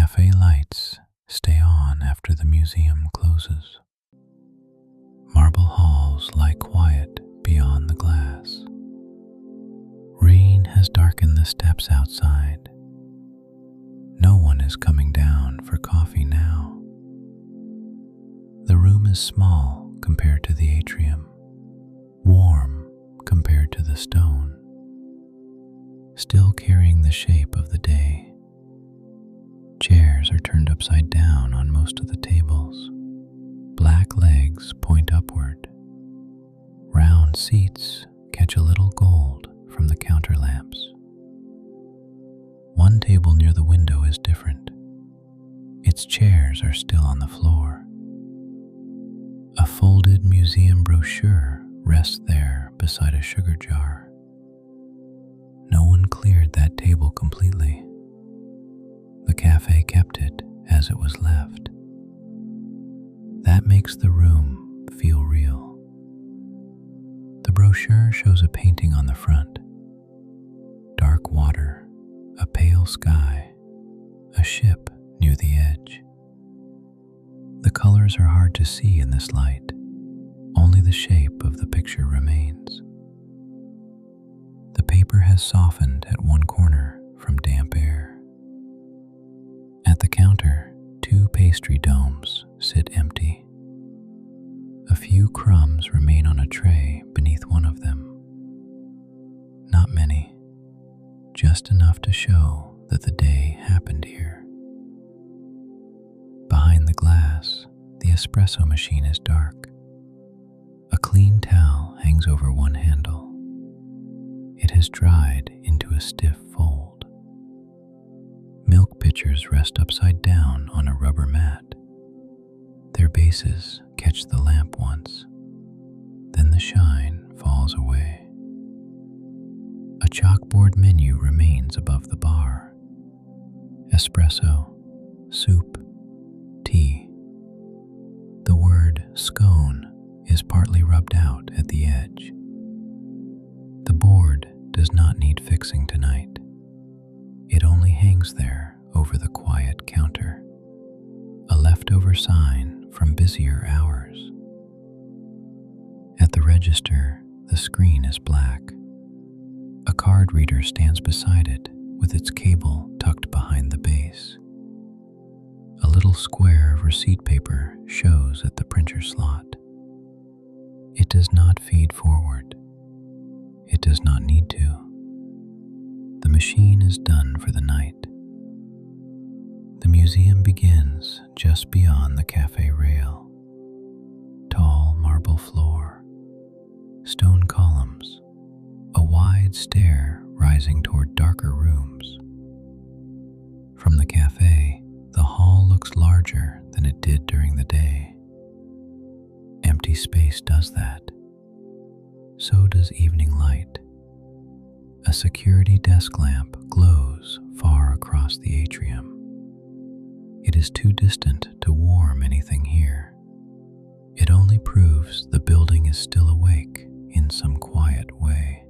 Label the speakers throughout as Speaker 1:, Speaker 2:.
Speaker 1: cafe lights stay on after the museum closes. Marble halls lie quiet beyond the glass. Rain has darkened the steps outside. No one is coming down for coffee now. The room is small compared to the atrium, warm compared to the stone, still carrying the shape of the day. Chairs are turned upside down on most of the tables. Black legs point upward. Round seats catch a little gold from the counter lamps. One table near the window is different. Its chairs are still on the floor. A folded museum brochure rests there beside a sugar jar. No one cleared that table completely. The cafe kept it as it was left. That makes the room feel real. The brochure shows a painting on the front. Dark water, a pale sky, a ship near the edge. The colors are hard to see in this light. Only the shape of the picture remains. The paper has softened at one corner from damp air. At the counter, 2 pastry domes sit empty. A few crumbs remain on a tray beneath one of them. Not many, just enough to show that the day happened here. Behind the glass, the espresso machine is dark. A clean towel hangs over one handle. It has dried into a stiff fold. Milk pitchers rest upside down on a rubber mat. Their bases catch the lamp once, then the shine falls away. A chalkboard menu remains above the bar. Espresso, soup, tea. The word scone is partly rubbed out at the edge. The board does not need fixing tonight. It only hangs there over the quiet counter, a leftover sign from busier hours. At the register, the screen is black. A card reader stands beside it with its cable tucked behind the base. A little square of receipt paper shows at the printer slot. It does not feed forward. It does not need to. The machine is done for the night. The museum begins just beyond the cafe rail. Tall marble floor, stone columns, a wide stair rising toward darker rooms. From the cafe, the hall looks larger than it did during the day. Empty space does that. So does evening light. A security desk lamp glows far across the atrium. It is too distant to warm anything here. It only proves the building is still awake in some quiet way.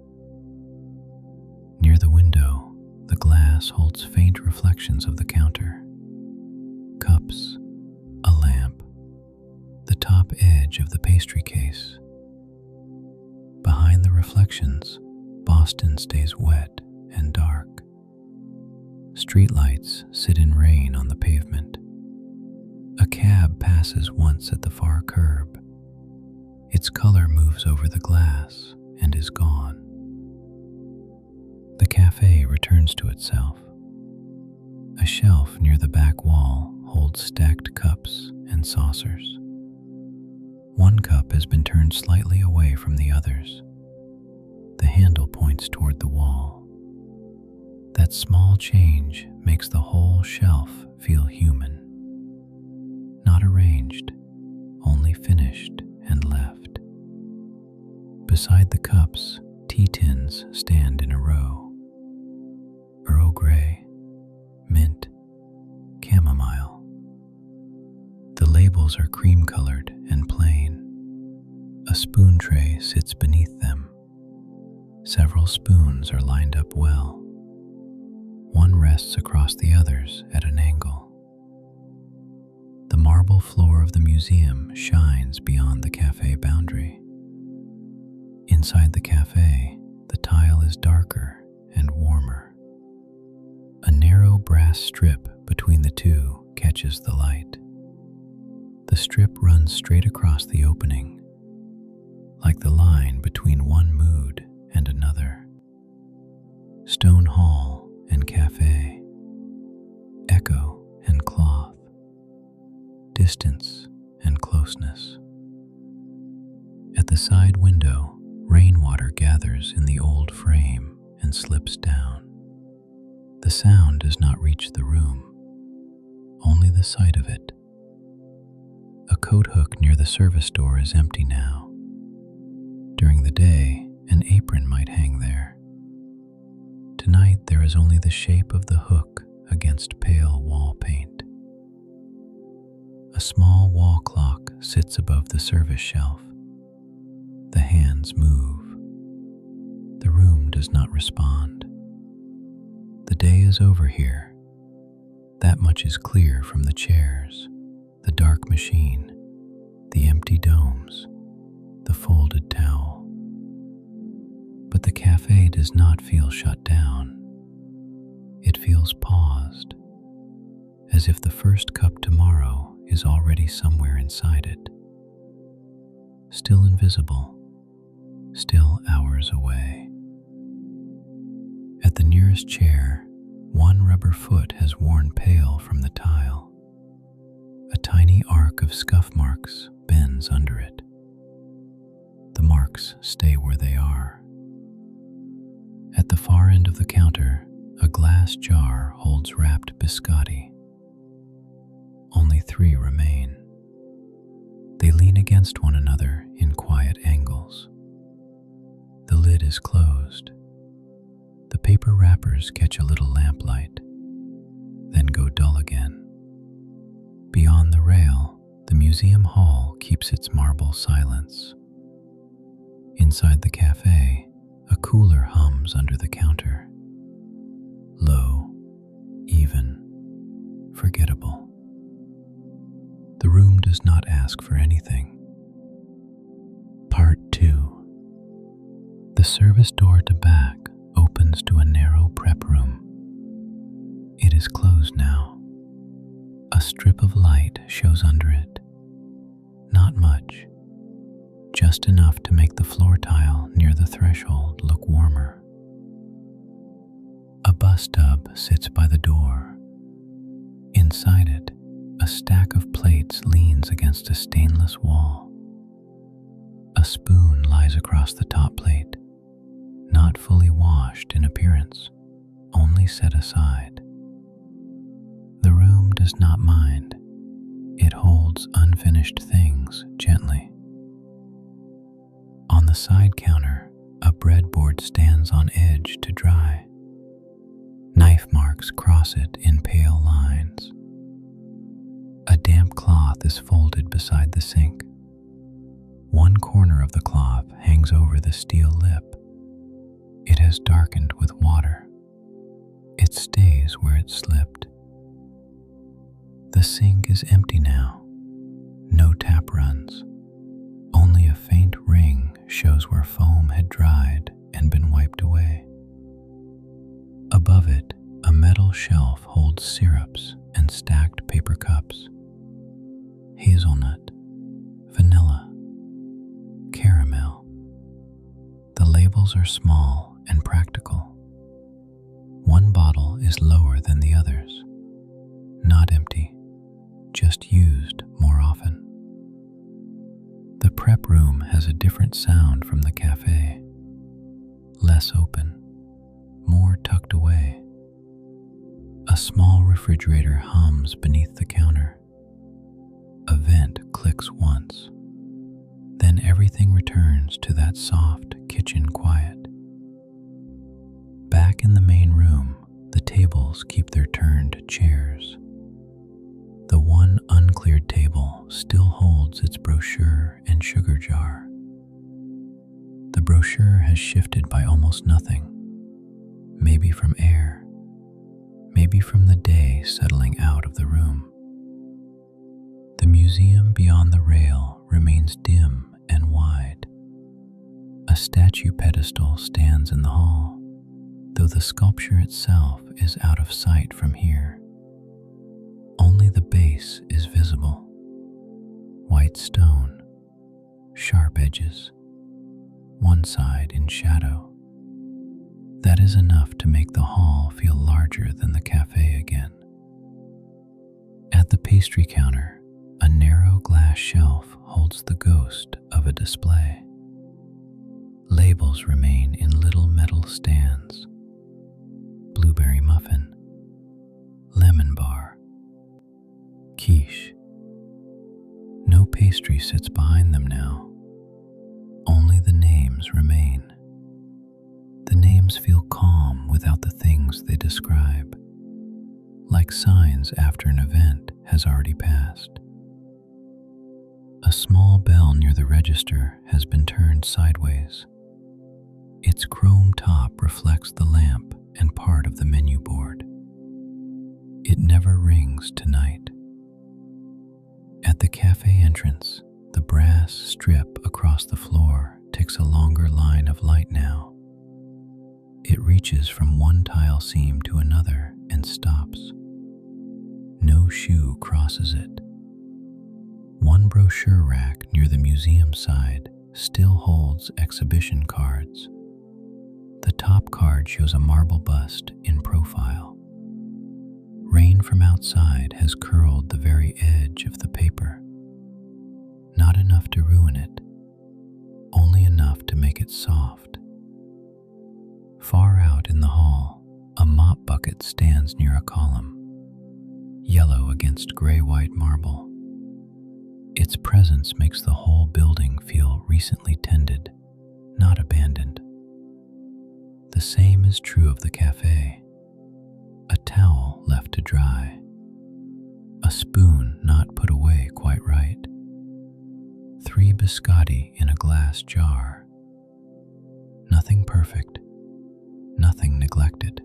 Speaker 1: Near the window, the glass holds faint reflections of the counter. Cups, a lamp, the top edge of the pastry case. Behind the reflections, Boston stays wet and dark. Streetlights sit in rain on the pavement. A cab passes once at the far curb. Its color moves over the glass and is gone. The cafe returns to itself. A shelf near the back wall holds stacked cups and saucers. One cup has been turned slightly away from the others. The handle points toward the wall. That small change makes the whole shelf feel human. Not arranged, only finished and left. Beside the cups, tea tins stand in a row. Earl Grey, mint, chamomile. The labels are cream-colored and plain. A spoon tray sits beneath them. Several spoons are lined up well. One rests across the others at an angle. marble floor of the museum shines beyond the cafe boundary. Inside the cafe, the tile is darker and warmer. A narrow brass strip between the two catches the light. The strip runs straight across the opening, like the line between one mood and another. Stone hall and cafe, echo and cloth, distance and closeness. At the side window, rainwater gathers in the old frame and slips down. The sound does not reach the room, only the sight of it. A coat hook near the service door is empty now. During the day, an apron might hang there. Tonight, there is only the shape of the hook against pale wall paint. A small wall clock sits above the service shelf. The hands move. The room does not respond. The day is over here. That much is clear from the chairs, the dark machine, the empty domes, the folded towel. But the cafe does not feel shut down. It feels paused, as if the first cup tomorrow is already somewhere inside it. Still invisible, still hours away. At the nearest chair, one rubber foot has worn pale from the tile. A tiny arc of scuff marks bends under it. The marks stay where they are. At the far end of the counter, a glass jar holds wrapped biscotti. Only 3 remain. They lean against one another in quiet angles. The lid is closed. The paper wrappers catch a little lamplight, then go dull again. Beyond the rail, the museum hall keeps its marble silence. Inside the cafe, a cooler hums under the counter. Low, even, forgettable. The room does not ask for anything. Part 2. The service door to back opens to a narrow prep room. It is closed now. A strip of light shows under it. Not much, just enough to make the floor tile near the threshold look warmer. A bus tub sits by the door. Inside it, a stack of plates leans against a stainless wall. A spoon lies across the top plate, not fully washed in appearance, only set aside. The room does not mind. It holds unfinished things gently. On the side counter, a breadboard stands on edge to dry. Knife marks cross it in pale lines. A damp cloth is folded beside the sink. One corner of the cloth hangs over the steel lip. It has darkened with water. It stays where it slipped. The sink is empty now. No tap runs. Only a faint ring shows where foam had dried and been wiped away. Above it, a metal shelf holds syrups and stacked paper cups. Hazelnut, vanilla, caramel. The labels are small and practical. One bottle is lower than the others. Not empty, just used more often. The prep room has a different sound from the cafe. Less open, more tucked away. A small refrigerator hums beneath the counter. A vent clicks once. Then everything returns to that soft kitchen quiet. Back in the main room, the tables keep their turned chairs. The one uncleared table still holds its brochure and sugar jar. The brochure has shifted by almost nothing, maybe from air, maybe from the day settling out of the room. The museum beyond the rail remains dim and wide. A statue pedestal stands in the hall, though the sculpture itself is out of sight from here. Only the base is visible. White stone, sharp edges, one side in shadow. That is enough to make the hall feel larger than the cafe again. At the pastry counter, a narrow glass shelf holds the ghost of a display. Labels remain in little metal stands. Blueberry muffin, lemon bar, quiche. No pastry sits behind them now. Only the names remain. The names feel calm without the things they describe, like signs after an event has already passed. A small bell near the register has been turned sideways. Its chrome top reflects the lamp and part of the menu board. It never rings tonight. At the cafe entrance, the brass strip across the floor takes a longer line of light now. It reaches from one tile seam to another and stops. No shoe crosses it. One brochure rack near the museum side still holds exhibition cards. The top card shows a marble bust in profile. Rain from outside has curled the very edge of the paper. Not enough to ruin it, only enough to make it soft. Far out in the hall, a mop bucket stands near a column, yellow against gray-white marble. Its presence makes the whole building feel recently tended, not abandoned. The same is true of the cafe. A towel left to dry. A spoon not put away quite right. 3 biscotti in a glass jar. Nothing perfect, nothing neglected,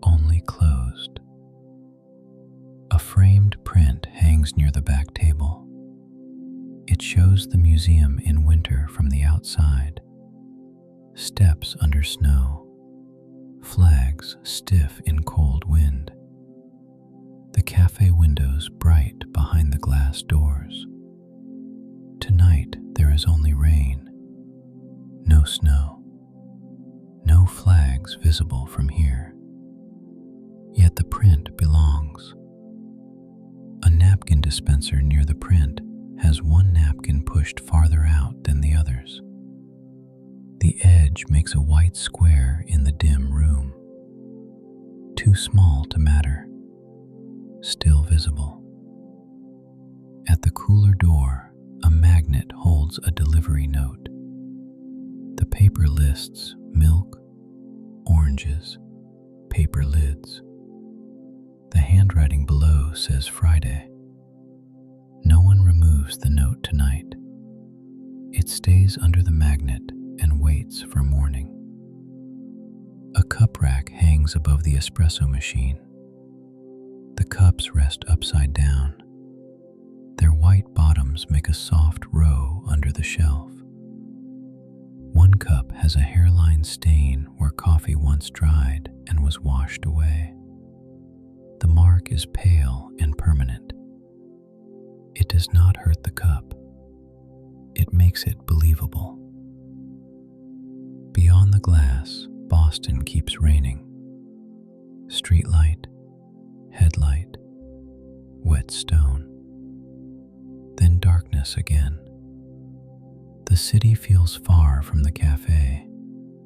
Speaker 1: only closed. A framed print hangs near the back table. It shows the museum in winter from the outside. Steps under snow. Flags stiff in cold wind. The cafe windows bright behind the glass doors. Tonight there is only rain. No snow. No flags visible from here. Yet the print belongs. A napkin dispenser near the print has one napkin pushed farther out than the others. The edge makes a white square in the dim room. Too small to matter. Still visible. At the cooler door, a magnet holds a delivery note. The paper lists milk, oranges, paper lids. The handwriting below says Friday. No one removes the note tonight. It stays under the magnet and waits for morning. A cup rack hangs above the espresso machine. The cups rest upside down. Their white bottoms make a soft row under the shelf. One cup has a hairline stain where coffee once dried and was washed away. The mark is pale and permanent. It does not hurt the cup. It makes it believable. Beyond the glass, Boston keeps raining. Streetlight, headlight, wet stone. Then darkness again. The city feels far from the cafe,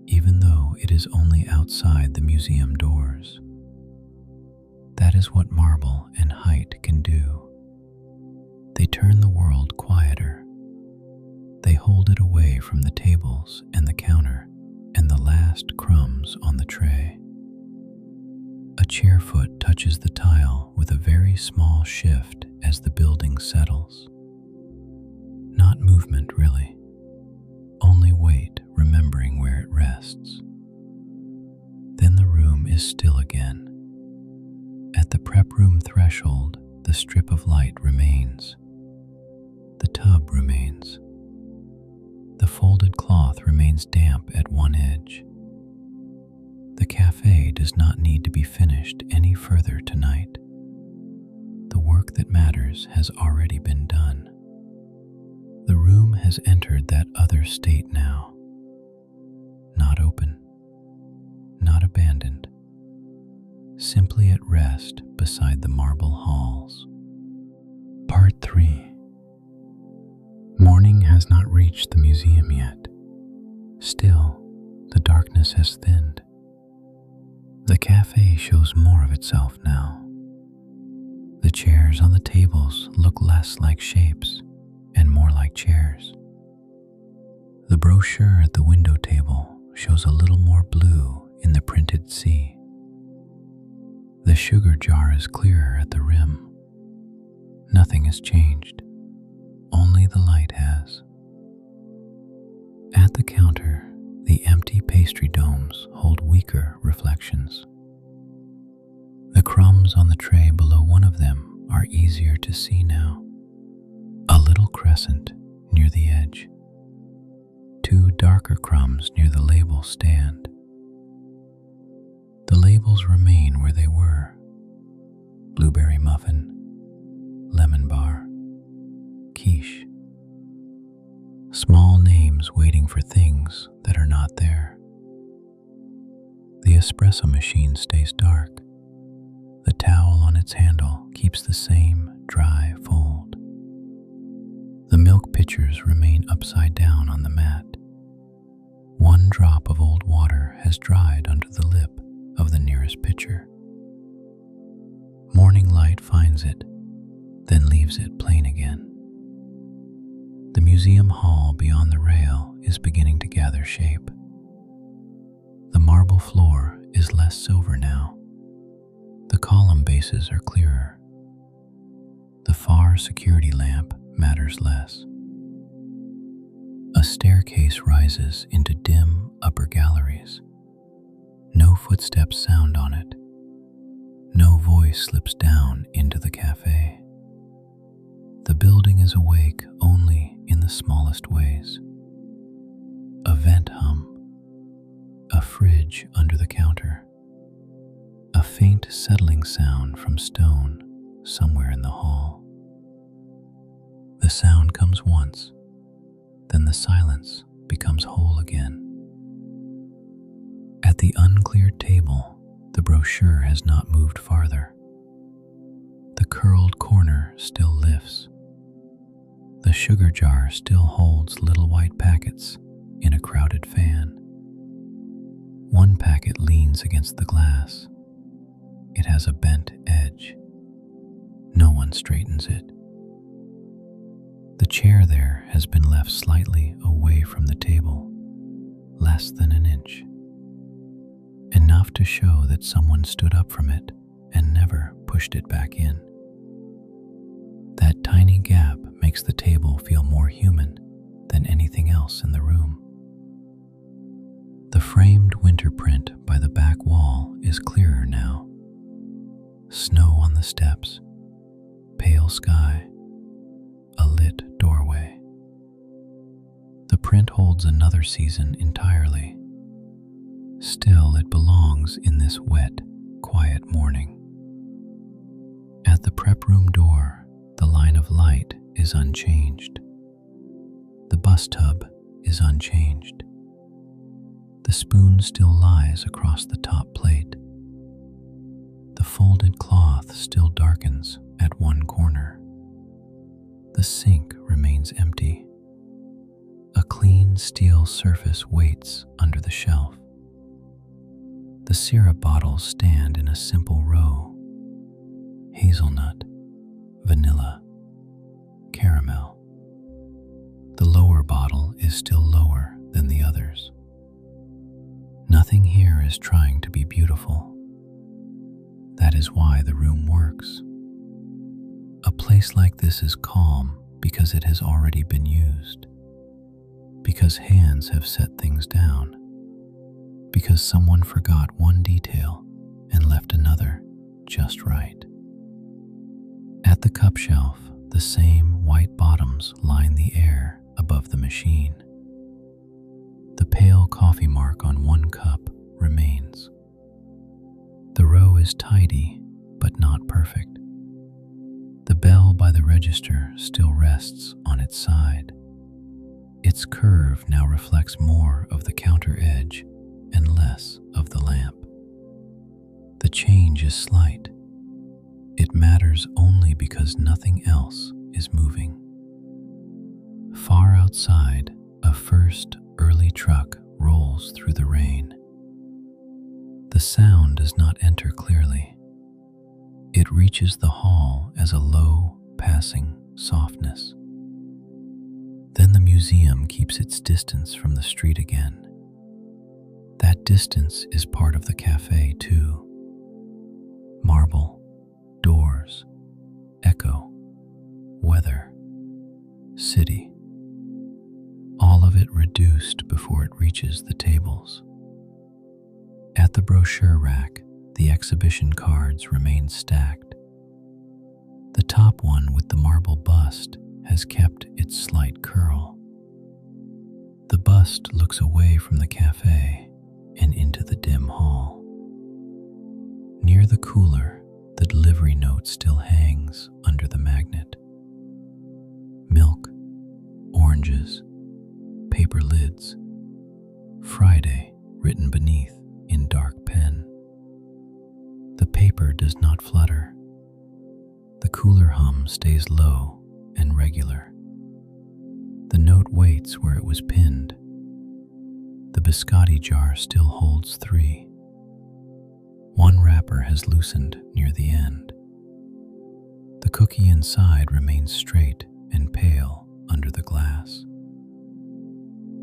Speaker 1: even though it is only outside the museum doors. That is what marble and height can do. They turn the world quieter. They hold it away from the tables and the counter and the last crumbs on the tray. A chair foot touches the tile with a very small shift as the building settles. Not movement, really. Only weight remembering where it rests. Then the room is still again. At the prep room threshold, the strip of light remains. The tub remains. The folded cloth remains damp at one edge. The cafe does not need to be finished any further tonight. The work that matters has already been done. The room has entered that other state now. Not open, not abandoned, simply at rest beside the marble halls. Part 3. Morning has not reached the museum yet. Still, the darkness has thinned. The cafe shows more of itself now. The chairs on the tables look less like shapes and more like chairs. The brochure at the window table shows a little more blue in the printed sea. The sugar jar is clearer at the rim. Nothing has changed. Only the light has. At the counter, the empty pastry domes hold weaker reflections. The crumbs on the tray below one of them are easier to see now. A little crescent near the edge. 2 darker crumbs near the label stand. The labels remain where they were. Blueberry muffin, lemon bar, quiche. Small names waiting for things that are not there. The espresso machine stays dark. The towel on its handle keeps the same dry fold. The milk pitchers remain upside down on the mat. One drop of old water has dried under the lip of the nearest pitcher. Morning light finds it, then leaves it plain again. The museum hall beyond the rail is beginning to gather shape. The marble floor is less silver now. The column bases are clearer. The far security lamp matters less. A staircase rises into dim upper galleries. No footsteps sound on it. No voice slips down into the cafe. The building is awake only in the smallest ways. A vent hum, a fridge under the counter, a faint settling sound from stone somewhere in the hall. The sound comes once, then the silence becomes whole again. At the uncleared table, the brochure has not moved farther. The curled corner still lifts. The sugar jar still holds little white packets in a crowded fan. One packet leans against the glass. It has a bent edge. No one straightens it. The chair there has been left slightly away from the table, less than an inch. Enough to show that someone stood up from it and never pushed it back in. That tiny gap makes the table feel more human than anything else in the room. The framed winter print by the back wall is clearer now. Snow on the steps, pale sky, a lit doorway. The print holds another season entirely. Still, it belongs in this wet, quiet morning. At the prep room door, the line of light is unchanged. The bus tub is unchanged. The spoon still lies across the top plate. The folded cloth still darkens at one corner. The sink remains empty. A clean steel surface waits under the shelf. The syrup bottles stand in a simple row. Hazelnut, vanilla, caramel. The lower bottle is still lower than the others. Nothing here is trying to be beautiful. That is why the room works. A place like this is calm because it has already been used. Because hands have set things down. Because someone forgot one detail and left another just right. At the cup shelf, The same white bottoms line the air above the machine. The pale coffee mark on one cup remains. The row is tidy, but not perfect. The bell by the register still rests on its side. Its curve now reflects more of the counter edge and less of the lamp. The change is slight. It matters only because nothing else is moving. Far outside, a first early truck rolls through the rain. The sound does not enter clearly. It reaches the hall as a low, passing softness. Then the museum keeps its distance from the street again. That distance is part of the cafe too. Marble, doors, echo, weather, city. All of it reduced before it reaches the tables. At the brochure rack, the exhibition cards remain stacked. The top one with the marble bust has kept its slight curl. The bust looks away from the cafe and into the dim hall. Near the cooler, the delivery note still hangs under the magnet. Milk, oranges, paper lids, Friday written beneath in dark pen. The paper does not flutter. The cooler hum stays low and regular. The note waits where it was pinned. The biscotti jar still holds 3. One wrapper has loosened near the end. The cookie inside remains straight and pale under the glass.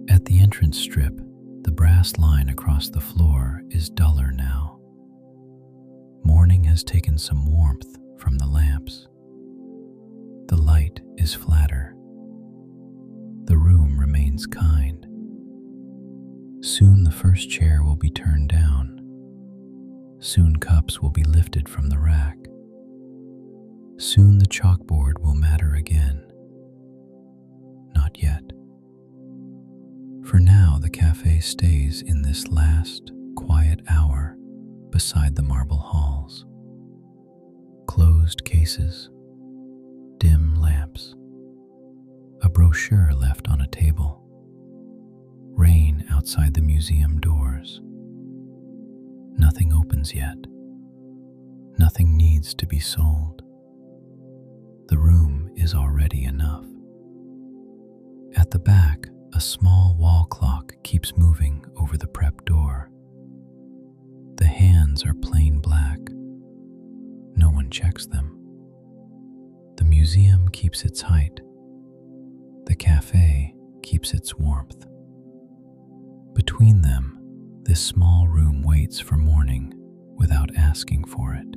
Speaker 1: At the entrance strip, the brass line across the floor is duller now. Morning has taken some warmth from the lamps. The light is flatter. The room remains kind. Soon the first chair will be turned down. Soon cups will be lifted from the rack. Soon the chalkboard will matter again. Not yet. For now, the cafe stays in this last, quiet hour beside the marble halls. Closed cases, dim lamps, a brochure left on a table, rain outside the museum doors. Nothing opens yet. Nothing needs to be sold. The room is already enough. At the back, a small wall clock keeps moving over the prep door. The hands are plain black. No one checks them. The museum keeps its height. The cafe keeps its warmth. Between them, this small room waits for morning without asking for it.